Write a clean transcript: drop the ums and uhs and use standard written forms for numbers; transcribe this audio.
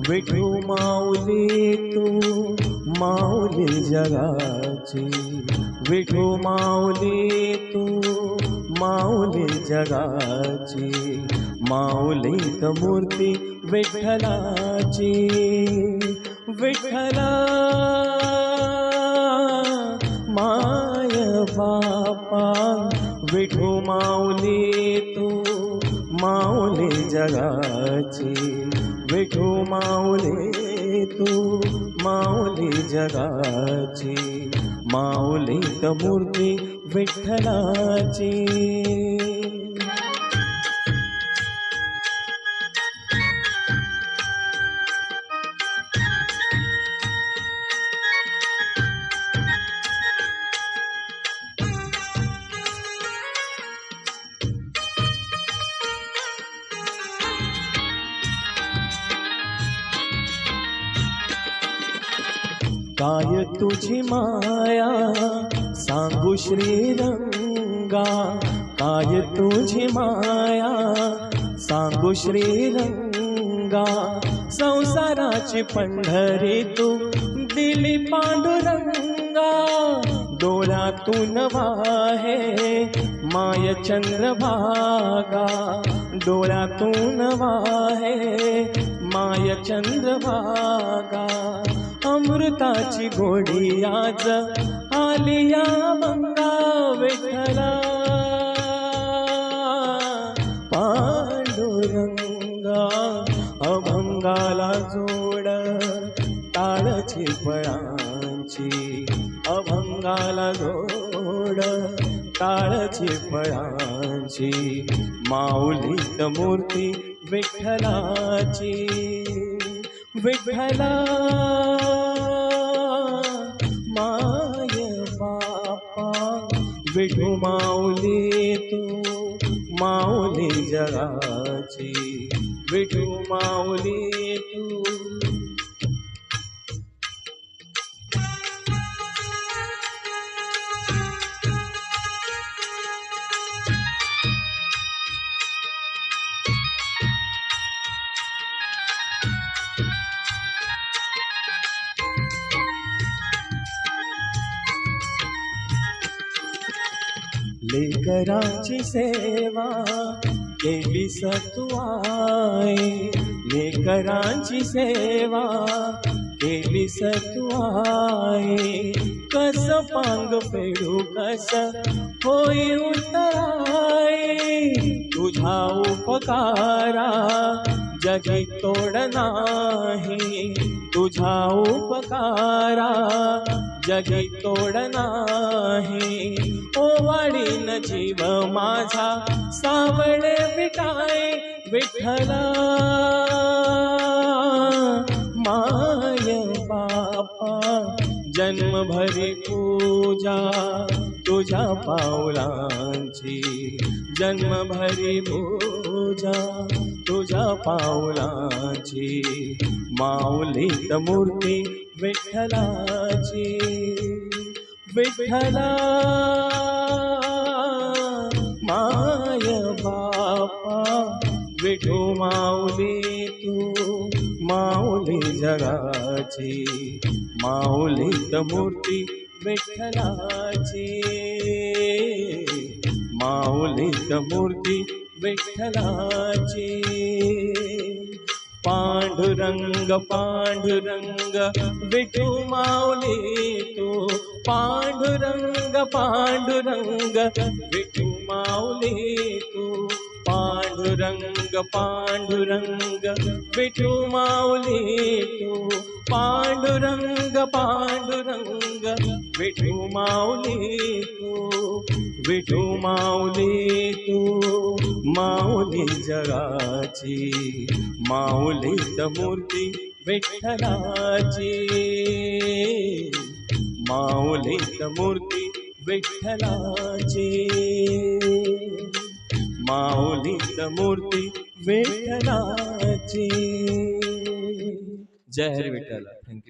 विठू माऊली तू माऊली जगाची, विठू माऊली तू माऊली जगाची, माऊलीत मूर्ती विठ्ठलाची, विठ्ठला माय बापा, विठू माऊली तू माऊली जगाची, विठू माऊली तू माऊली जगाची, माऊलीत मूर्ती विठ्ठलाची. काय तुझी माया सांगू श्रीरंगा, काय तुझी माया सांगू श्रीरंगा, संसाराची पंढरी तू दिली पांडुरंगा, डोळ्यातून वाहे माय चंद्रभागा, डोळ्यातून वाहे माय चंद्रभागा, अमृताची गोडी आज आली या मंगा, विठ्ठला पांडुरंगा, अभंगाला जोड टाळची फळांची, अभंगाला जोड टाळची फळांची, माऊलीत मूर्ती विठ्ठलाची, विठ्ठला माय बापा, विठू माऊली तू माऊली जगाची, विठू माऊली तू. लेकरांची सेवा केली सतुआई, लेकरांची सेवा केली सतुआई, कस पांग फेडू कस होई उतराई, तुझा उपकारा जगी तोड नाही, तुझा उपकारा जगी तोड नाही, ओवाळीन जीव माझा सावळे विटाय, विठ्ठला माय बापा, जन्मभरी पूजा तुझ्या पावलांची, जन्मभरी पूजा तुझ्या पावलांची, माऊलीत मूर्ती विठ्ठलाची, विठ्ठला माय बापा, विठू माऊली तू माऊली जगाची, माऊलीत मूर्ती विठ्ठलाची, माऊलीत मूर्ती विठ्ठलाची. पांडुरंग पांडुरंग विठू माऊली तू, पांडुरंग पांडुरंग विठू माऊली तू, पांडुरंग पांडुरंग विठू माऊली तू, पांडुरंग पांडुरंग विठू माऊली तू, विठू माऊली तू माऊली जगाची, माऊलीत मूर्ती विठ्ठलाची, माऊलीत मूर्ती विठ्ठलाची, माऊलीत मूर्ती विठ्ठलाची. जय हरी विठ्ठल. थँक्यू.